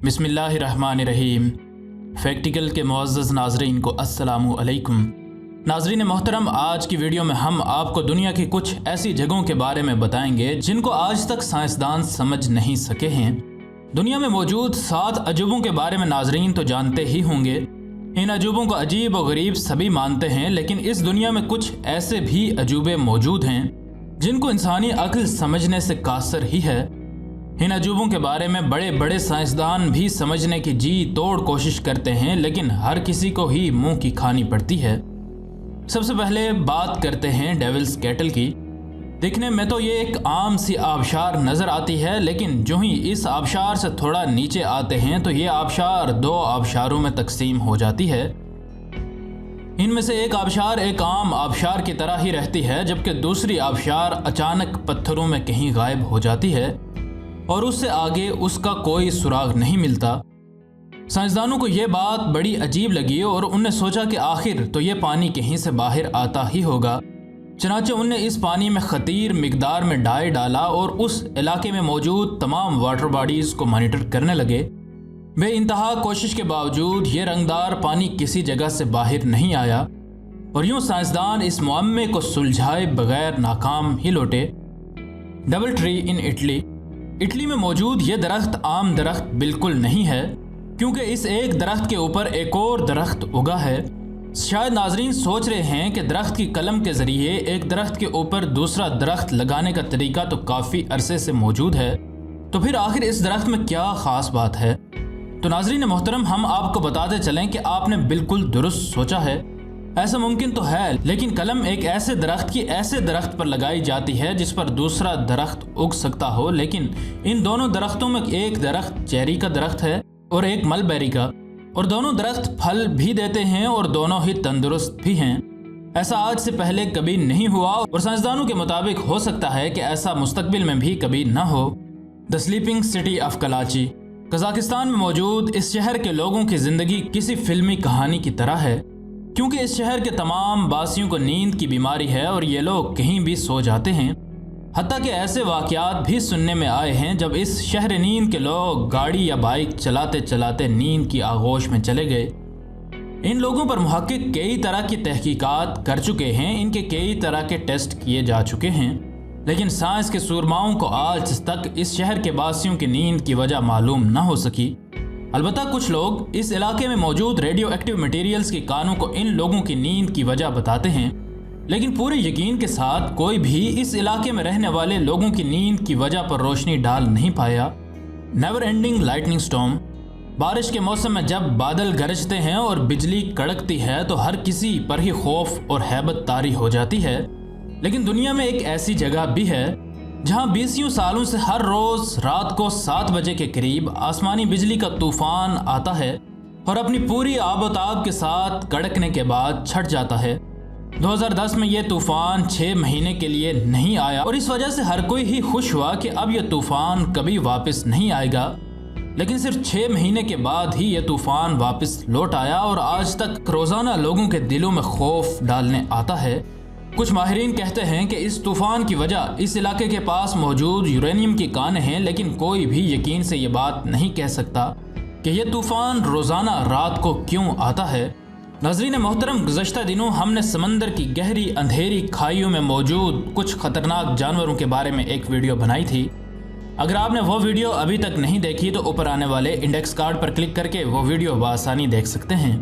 बिस्मिल्लाहिर्रहमानिर्रहीम। फैक्टिकल के मुअज़्ज़ज़ नाज़रीन को अस्सलामु अलैकुम। नाज़रीन मोहतरम, आज की वीडियो में हम आपको दुनिया की कुछ ऐसी जगहों के बारे में बताएंगे जिनको आज तक साइंसदान समझ नहीं सके हैं। दुनिया में मौजूद 7 अजूबों के बारे में नाज़रीन तो जानते ही होंगे। इन अजूबों को अजीब और गरीब सभी मानते हैं, लेकिन इस दुनिया में कुछ ऐसे भी अजूबे मौजूद हैं जिनको इंसानी अक्ल समझने से कासर ही है। इन अजूबों के बारे में बड़े बड़े साइंसदान भी समझने की जी तोड़ कोशिश करते हैं, लेकिन हर किसी को ही मुंह की खानी पड़ती है। सबसे पहले बात करते हैं डेविल्स कैटल की। दिखने में तो ये एक आम सी आबशार नज़र आती है, लेकिन जो ही इस आबशार से थोड़ा नीचे आते हैं तो ये आबशार 2 आबशारों में तकसीम हो जाती है। इनमें से एक आबशार एक आम आबशार की तरह ही रहती है, जबकि दूसरी आबशार अचानक पत्थरों में कहीं गायब हो जाती है और उससे आगे उसका कोई सुराग नहीं मिलता। साइंसदानों को यह बात बड़ी अजीब लगी और उनने सोचा कि आखिर तो ये पानी कहीं से बाहर आता ही होगा। चनाचे उनने इस पानी में खतीर मिकदार में डाई डाला और उस इलाके में मौजूद तमाम वाटर बॉडीज़ को मॉनिटर करने लगे। बेइंतहा कोशिश के बावजूद ये रंगदार पानी किसी जगह से बाहर नहीं आया और यूँ साइंसदान इस मुअम्मे को सुलझाए बगैर नाकाम ही लौटे। डबल ट्री इन इटली में मौजूद ये दरख्त आम दरख्त बिल्कुल नहीं है, क्योंकि इस एक दरख्त के ऊपर एक और दरख्त उगा है। शायद नाजरीन सोच रहे हैं कि दरख्त की कलम के ज़रिए एक दरख्त के ऊपर दूसरा दरख्त लगाने का तरीका तो काफ़ी अरसे से मौजूद है, तो फिर आखिर इस दरख्त में क्या ख़ास बात है। तो नाजरीन मोहतरम, हम आपको बताते चलें कि आपने बिल्कुल दुरुस्त सोचा है। ऐसा मुमकिन तो है, लेकिन कलम एक ऐसे दरख्त पर लगाई जाती है जिस पर दूसरा दरख्त उग सकता हो, लेकिन इन दोनों दरख्तों में एक दरख्त चेरी का दरख्त है और एक मलबेरी का, और दोनों दरख्त फल भी देते हैं और दोनों ही तंदुरुस्त भी हैं। ऐसा आज से पहले कभी नहीं हुआ और साइंसदानों के मुताबिक हो सकता है कि ऐसा मुस्तकबिल में भी कभी ना हो। The sleeping city of Karachi Kazakhstan में मौजूद इस शहर के लोगों की जिंदगी किसी फिल्मी कहानी की तरह है, क्योंकि इस शहर के तमाम बासियों को नींद की बीमारी है और ये लोग कहीं भी सो जाते हैं। हत्ता कि ऐसे वाक़यात भी सुनने में आए हैं जब इस शहर नींद के लोग गाड़ी या बाइक चलाते चलाते नींद की आगोश में चले गए। इन लोगों पर मुहक्किक कई तरह की तहकीकात कर चुके हैं, इनके कई तरह के टेस्ट किए जा चुके हैं, लेकिन साइंस के सूरमाओं को आज तक इस शहर के बासियों की नींद की वजह मालूम न हो सकी। अलबत्ता कुछ लोग इस इलाके में मौजूद रेडियो एक्टिव मटेरियल्स के कानों को इन लोगों की नींद की वजह बताते हैं, लेकिन पूरे यकीन के साथ कोई भी इस इलाके में रहने वाले लोगों की नींद की वजह पर रोशनी डाल नहीं पाया। Never ending lightning storm. बारिश के मौसम में जब बादल गरजते हैं और बिजली कड़कती है तो हर किसी पर ही खौफ और हैबत तारी हो जाती है, लेकिन दुनिया में एक ऐसी जगह भी है जहां 20 सालों से हर रोज रात को 7 बजे के करीब आसमानी बिजली का तूफान आता है और अपनी पूरी आबोताब के साथ कड़कने के बाद छट जाता है। 2010 में यह तूफान 6 महीने के लिए नहीं आया और इस वजह से हर कोई ही खुश हुआ कि अब यह तूफान कभी वापस नहीं आएगा, लेकिन सिर्फ 6 महीने के बाद ही यह तूफान वापस लौट आया और आज तक रोज़ाना लोगों के दिलों में खौफ डालने आता है। कुछ माहिरीन कहते हैं कि इस तूफान की वजह इस इलाके के पास मौजूद यूरेनियम की कानें हैं, लेकिन कोई भी यकीन से ये बात नहीं कह सकता कि यह तूफान रोज़ाना रात को क्यों आता है। नाज़रीन मोहतरम, गुज़श्ता दिनों हमने समंदर की गहरी अंधेरी खाइयों में मौजूद कुछ ख़तरनाक जानवरों के बारे में एक वीडियो बनाई थी। अगर आपने वो वीडियो अभी तक नहीं देखी तो ऊपर आने वाले इंडेक्स कार्ड पर क्लिक करके वो वीडियो बआसानी देख सकते हैं।